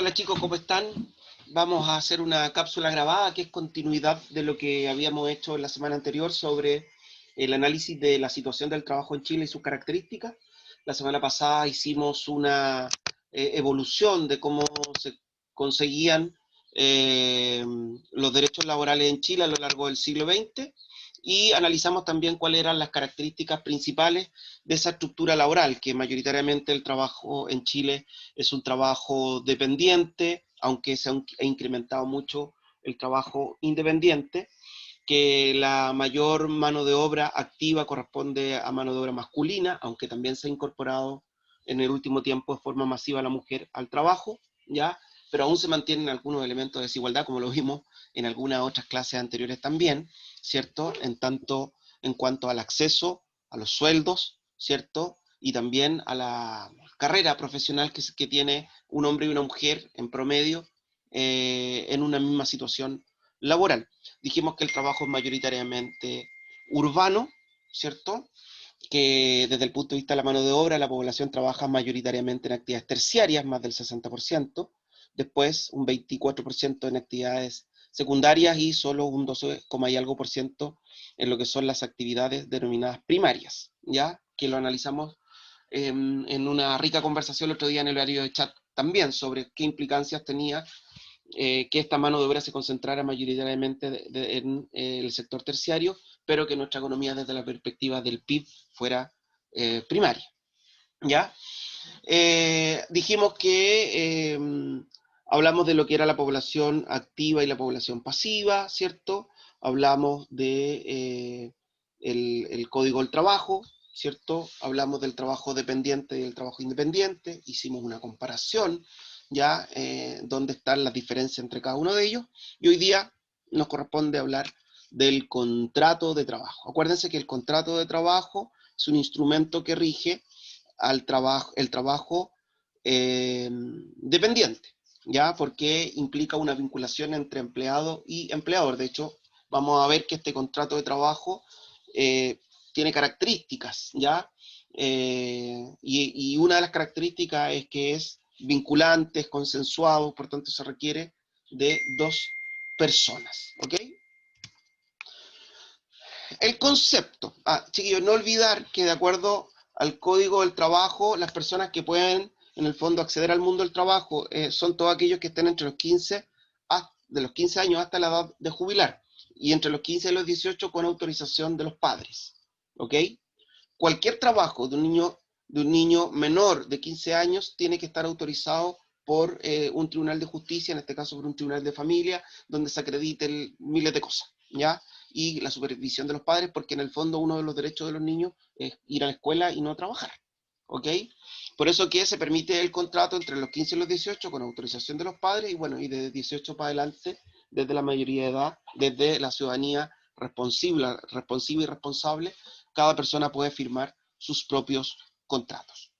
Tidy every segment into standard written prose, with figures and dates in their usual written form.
Hola chicos, ¿cómo están? Vamos a hacer una cápsula grabada que es continuidad de lo que habíamos hecho en la semana anterior sobre el análisis de la situación del trabajo en Chile y sus características. La semana pasada hicimos una evolución de cómo se conseguían los derechos laborales en Chile a lo largo del siglo XX y analizamos también cuáles eran las características principales de esa estructura laboral, que mayoritariamente el trabajo en Chile es un trabajo dependiente, aunque se ha incrementado mucho el trabajo independiente, que la mayor mano de obra activa corresponde a mano de obra masculina, aunque también se ha incorporado en el último tiempo de forma masiva la mujer al trabajo, ¿ya? Pero aún se mantienen algunos elementos de desigualdad, como lo vimos en algunas otras clases anteriores también, ¿cierto? En cuanto al acceso a los sueldos, ¿cierto? Y también a la carrera profesional que tiene un hombre y una mujer en promedio en una misma situación laboral. Dijimos que el trabajo es mayoritariamente urbano, ¿cierto? Que desde el punto de vista de la mano de obra, la población trabaja mayoritariamente en actividades terciarias, más del 60%, después un 24% en actividades secundarias y solo un 12, y algo por ciento en lo que son las actividades denominadas primarias, ¿ya? Que lo analizamos en una rica conversación el otro día en el horario de chat también sobre qué implicancias tenía que esta mano de obra se concentrara mayoritariamente en el sector terciario, pero que nuestra economía desde la perspectiva del PIB fuera primaria. ¿Ya? Dijimos que hablamos de lo que era la población activa y la población pasiva, ¿cierto? Hablamos de el código del trabajo, ¿cierto? Hablamos del trabajo dependiente y del trabajo independiente, hicimos una comparación, ¿ya? Dónde están las diferencias entre cada uno de ellos, y hoy día nos corresponde hablar del contrato de trabajo. Acuérdense que el contrato de trabajo es un instrumento que rige al trabajo, el trabajo dependiente, ¿ya? Porque implica una vinculación entre empleado y empleador. De hecho, vamos a ver que este contrato de trabajo tiene características, ¿ya? Y una de las características es que es vinculante, es consensuado, por tanto se requiere de dos personas, ¿ok? El concepto. Chiquillos, no olvidar que de acuerdo al Código del Trabajo, las personas que pueden, en el fondo, acceder al mundo del trabajo son todos aquellos que estén entre los 15, de los 15 años hasta la edad de jubilar, y entre los 15 y los 18 con autorización de los padres. ¿Ok? Cualquier trabajo de un niño menor de 15 años tiene que estar autorizado por un tribunal de justicia, en este caso por un tribunal de familia, donde se acrediten miles de cosas, ¿ya? Y la supervisión de los padres, porque en el fondo uno de los derechos de los niños es ir a la escuela y no trabajar, ¿ok? Por eso que se permite el contrato entre los 15 y los 18 con autorización de los padres, y bueno, y de 18 para adelante, desde la mayoría de edad, desde la ciudadanía responsiva y responsable, cada persona puede firmar sus propios contratos.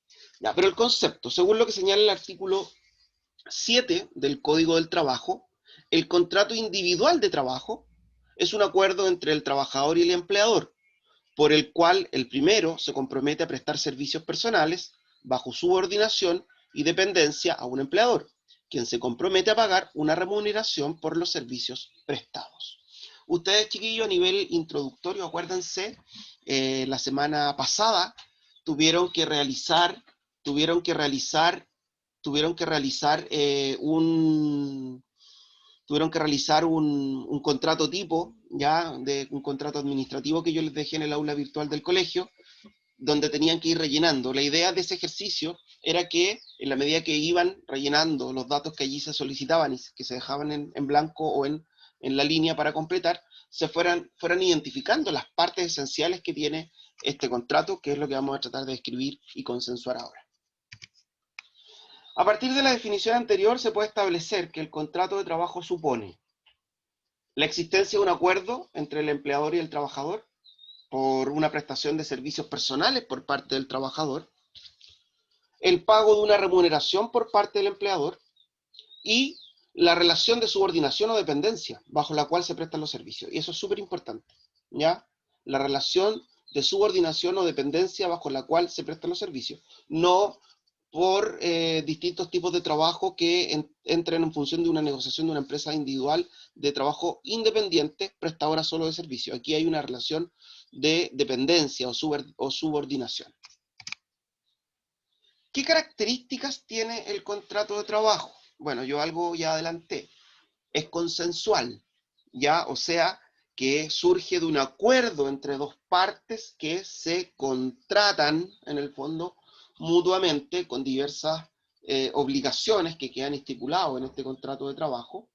Ya, pero el concepto, según lo que señala el artículo 7 del Código del Trabajo, el contrato individual de trabajo es un acuerdo entre el trabajador y el empleador, por el cual el primero se compromete a prestar servicios personales bajo subordinación y dependencia a un empleador, quien se compromete a pagar una remuneración por los servicios prestados. Ustedes, chiquillos, a nivel introductorio, acuérdense, la semana pasada tuvieron que realizar, tuvieron que realizar, tuvieron que realizar un tuvieron que realizar un contrato tipo, ya, de un contrato administrativo que yo les dejé en el aula virtual del colegio, donde tenían que ir rellenando. La idea de ese ejercicio era que en la medida que iban rellenando los datos que allí se solicitaban y que se dejaban en blanco o en la línea para completar, fueran identificando las partes esenciales que tiene este contrato, que es lo que vamos a tratar de escribir y consensuar ahora. A partir de la definición anterior se puede establecer que el contrato de trabajo supone la existencia de un acuerdo entre el empleador y el trabajador por una prestación de servicios personales por parte del trabajador, el pago de una remuneración por parte del empleador y la relación de subordinación o dependencia bajo la cual se prestan los servicios. Y eso es súper importante, ¿ya? La relación de subordinación o dependencia bajo la cual se prestan los servicios. No por distintos tipos de trabajo que entran en función de una negociación de una empresa individual de trabajo independiente, prestadora solo de servicio. Aquí hay una relación de dependencia o subordinación. ¿Qué características tiene el contrato de trabajo? Bueno, yo algo ya adelanté. Es consensual, ¿ya? O sea, que surge de un acuerdo entre dos partes que se contratan, en el fondo, mutuamente con diversas obligaciones que quedan estipuladas en este contrato de trabajo.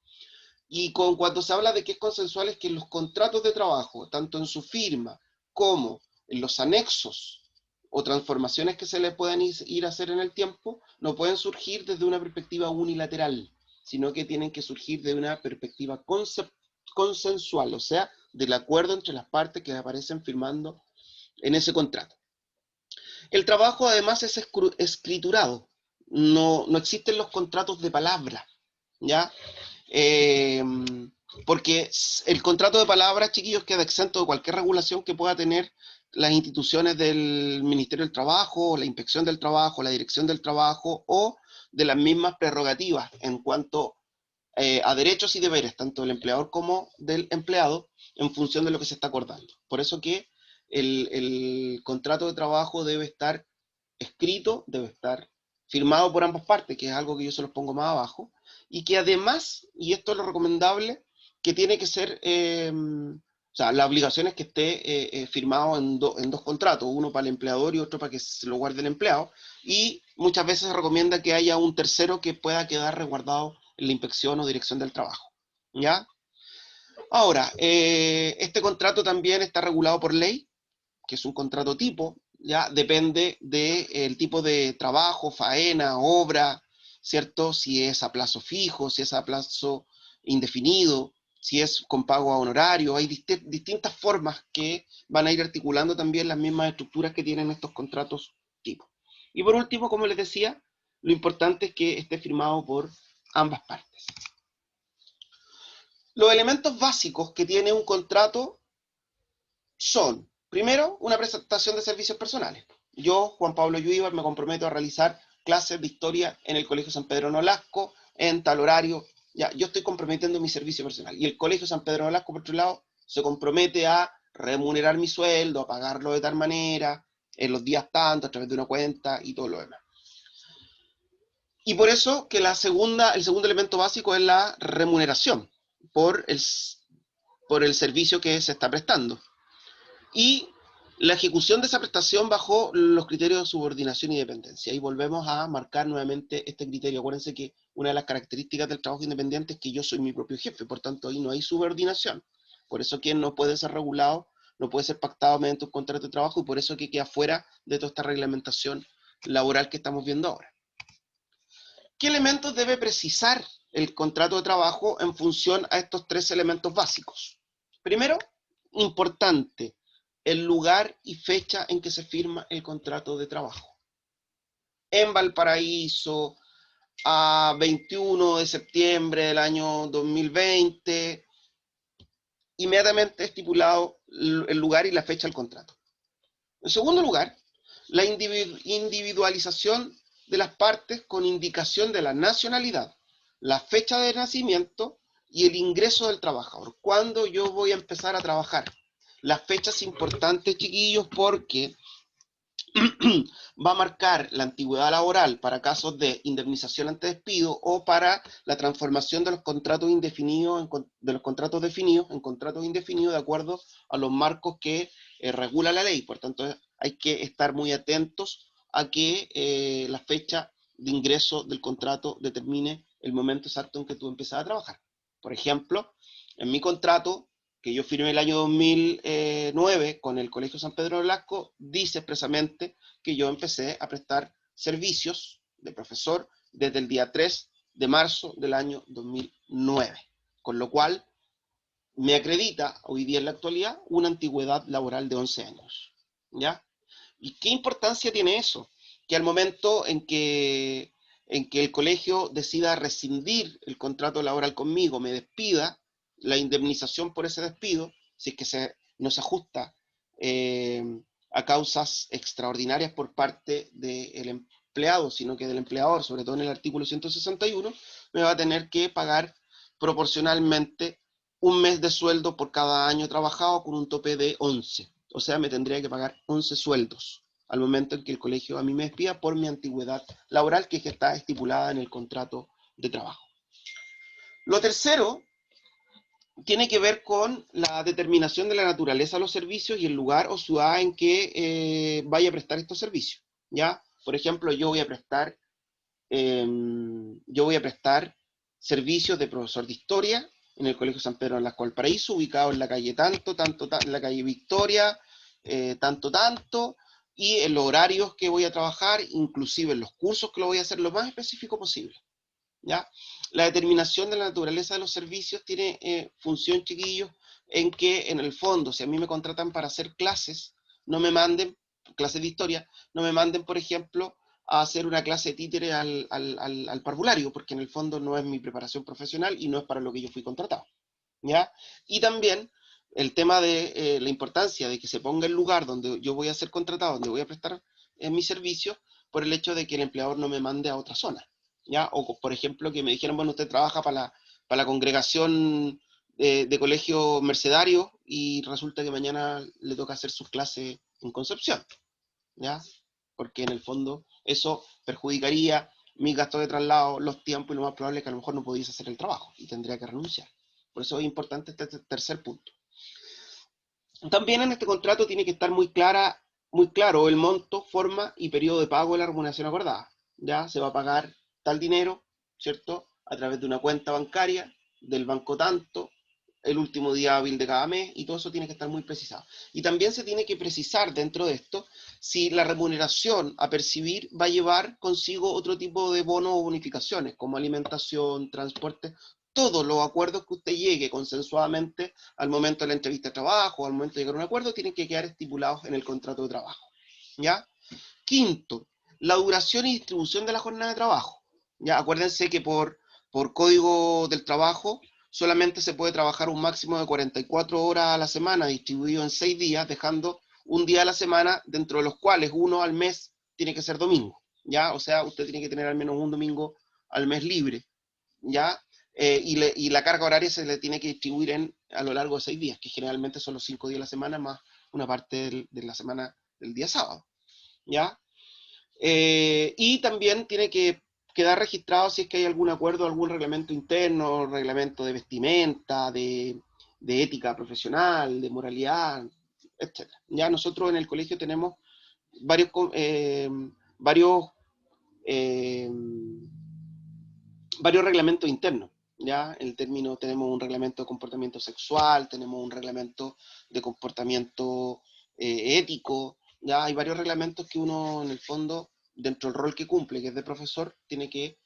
Y cuando se habla de que es consensual es que los contratos de trabajo, tanto en su firma como en los anexos o transformaciones que se le puedan ir a hacer en el tiempo, no pueden surgir desde una perspectiva unilateral, sino que tienen que surgir de una perspectiva consensual, o sea, del acuerdo entre las partes que aparecen firmando en ese contrato. El trabajo además es escriturado, no existen los contratos de palabra, ¿ya? Eh, Porque el contrato de palabras, chiquillos, queda exento de cualquier regulación que pueda tener las instituciones del Ministerio del Trabajo, la Inspección del Trabajo, la Dirección del Trabajo o de las mismas prerrogativas en cuanto a derechos y deberes, tanto del empleador como del empleado, en función de lo que se está acordando. Por eso que el contrato de trabajo debe estar escrito, debe estar firmado por ambas partes, que es algo que yo se los pongo más abajo, y que además, y esto es lo recomendable, que tiene que ser, o sea, la obligación es que esté firmado en dos contratos, uno para el empleador y otro para que se lo guarde el empleado, y muchas veces se recomienda que haya un tercero que pueda quedar resguardado en la inspección o dirección del trabajo, ¿ya? Ahora, este contrato también está regulado por ley, que es un contrato tipo, ya depende del tipo de trabajo, faena, obra, ¿cierto? Si es a plazo fijo, si es a plazo indefinido, si es con pago a honorario, hay distintas formas que van a ir articulando también las mismas estructuras que tienen estos contratos tipo. Y por último, como les decía, lo importante es que esté firmado por ambas partes. Los elementos básicos que tiene un contrato son, primero, una prestación de servicios personales. Yo, Juan Pablo Yuíbar, me comprometo a realizar clases de historia en el Colegio San Pedro Nolasco, en tal horario. Ya, yo estoy comprometiendo mi servicio personal. Y el Colegio San Pedro Nolasco, por otro lado, se compromete a remunerar mi sueldo, a pagarlo de tal manera, en los días tanto, a través de una cuenta y todo lo demás. Y por eso que el segundo elemento básico es la remuneración por el servicio que se está prestando. Y la ejecución de esa prestación bajo los criterios de subordinación y dependencia. Y volvemos a marcar nuevamente este criterio. Acuérdense que una de las características del trabajo independiente es que yo soy mi propio jefe, por tanto ahí no hay subordinación. Por eso que no puede ser regulado, no puede ser pactado mediante un contrato de trabajo y por eso que queda fuera de toda esta reglamentación laboral que estamos viendo ahora. ¿Qué elementos debe precisar el contrato de trabajo en función a estos tres elementos básicos? Primero, importante, el lugar y fecha en que se firma el contrato de trabajo. En Valparaíso, a 21 de septiembre del año 2020, inmediatamente estipulado el lugar y la fecha del contrato. En segundo lugar, la individualización de las partes con indicación de la nacionalidad, la fecha de nacimiento y el ingreso del trabajador. ¿Cuándo yo voy a empezar a trabajar? La fecha es importante, chiquillos, porque va a marcar la antigüedad laboral para casos de indemnización ante despido o para la transformación de los contratos indefinidos, de los contratos definidos en contratos indefinidos de acuerdo a los marcos que regula la ley. Por tanto, hay que estar muy atentos a que la fecha de ingreso del contrato determine el momento exacto en que tú empiezas a trabajar. Por ejemplo, en mi contrato que yo firmé el año 2009 con el Colegio San Pedro Nolasco, dice expresamente que yo empecé a prestar servicios de profesor desde el día 3 de marzo del año 2009, con lo cual me acredita hoy día en la actualidad una antigüedad laboral de 11 años. ¿Ya? ¿Y qué importancia tiene eso? Que al momento en que el colegio decida rescindir el contrato laboral conmigo, me despida, la indemnización por ese despido, si es que no se ajusta a causas extraordinarias por parte del empleado, sino que del empleador, sobre todo en el artículo 161, me va a tener que pagar proporcionalmente un mes de sueldo por cada año trabajado con un tope de 11. O sea, me tendría que pagar 11 sueldos al momento en que el colegio a mí me despida por mi antigüedad laboral, que está estipulada en el contrato de trabajo. Lo tercero tiene que ver con la determinación de la naturaleza de los servicios y el lugar o ciudad en que vaya a prestar estos servicios. ¿Ya? Por ejemplo, yo voy a prestar servicios de profesor de historia en el Colegio San Pedro de Nolasco Valparaíso, ubicado en la calle en la calle Victoria, tanto, y en los horarios que voy a trabajar, inclusive en los cursos que lo voy a hacer lo más específico posible. ¿Ya? La determinación de la naturaleza de los servicios tiene función, chiquillos, en que en el fondo, si a mí me contratan para hacer clases, no me manden, clases de historia, no me manden, por ejemplo, a hacer una clase de títere al parvulario, porque en el fondo no es mi preparación profesional y no es para lo que yo fui contratado. ¿Ya? Y también el tema de la importancia de que se ponga el lugar donde yo voy a ser contratado, donde voy a prestar mis servicios, por el hecho de que el empleador no me mande a otra zona. ¿Ya? O, por ejemplo, que me dijeran, bueno, usted trabaja para la congregación de colegio mercedario y resulta que mañana le toca hacer sus clases en Concepción. ¿Ya? Porque en el fondo eso perjudicaría mis gastos de traslado, los tiempos, y lo más probable es que a lo mejor no pudiese hacer el trabajo y tendría que renunciar. Por eso es importante este tercer punto. También en este contrato tiene que estar muy claro el monto, forma y periodo de pago de la remuneración acordada. Ya se va a pagar tal dinero, ¿cierto? A través de una cuenta bancaria, del banco tanto, el último día hábil de cada mes, y todo eso tiene que estar muy precisado. Y también se tiene que precisar dentro de esto si la remuneración a percibir va a llevar consigo otro tipo de bonos o bonificaciones, como alimentación, transporte, todos los acuerdos que usted llegue consensuadamente al momento de la entrevista de trabajo, al momento de llegar a un acuerdo, tienen que quedar estipulados en el contrato de trabajo. ¿Ya? Quinto, la duración y distribución de la jornada de trabajo. ¿Ya? Acuérdense que por código del trabajo solamente se puede trabajar un máximo de 44 horas a la semana, distribuido en 6 días, dejando un día a la semana, dentro de los cuales uno al mes tiene que ser domingo. ¿Ya? O sea, usted tiene que tener al menos un domingo al mes libre. ¿Ya? Y la carga horaria se le tiene que distribuir a lo largo de 6 días, que generalmente son los 5 días de la semana, más una parte de la semana del día sábado. ¿Ya? Y también tiene que quedar registrado si es que hay algún acuerdo, algún reglamento interno, reglamento de vestimenta, de ética profesional, de moralidad, etc. Ya nosotros en el colegio tenemos varios, varios eh, varios reglamentos internos. ¿Ya? En el término tenemos un reglamento de comportamiento sexual, tenemos un reglamento de comportamiento ético, ¿ya? Hay varios reglamentos que uno en el fondo, dentro del rol que cumple, que es de profesor, tiene que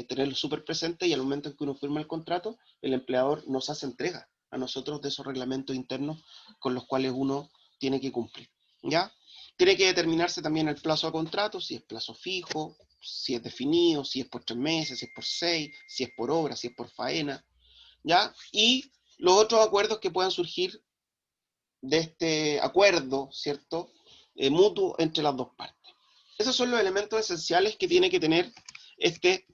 tenerlo súper presente, y al momento en que uno firma el contrato, el empleador nos hace entrega a nosotros de esos reglamentos internos con los cuales uno tiene que cumplir. ¿Ya? Tiene que determinarse también el plazo a contrato, si es plazo fijo, si es definido, si es por 3 meses, si es por 6, si es por obra, si es por faena, ¿ya? Y los otros acuerdos que puedan surgir de este acuerdo, ¿cierto? Mutuo entre las dos partes. Esos son los elementos esenciales que tiene que tener este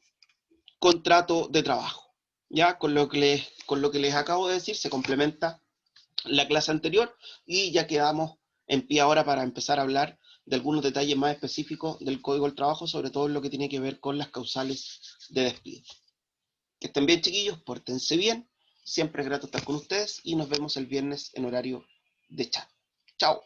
contrato de trabajo. Ya con lo que les acabo de decir se complementa la clase anterior, y ya quedamos en pie ahora para empezar a hablar de algunos detalles más específicos del Código del Trabajo, sobre todo en lo que tiene que ver con las causales de despido. Que estén bien, chiquillos, pórtense bien, siempre es grato estar con ustedes y nos vemos el viernes en horario de chat. Chao.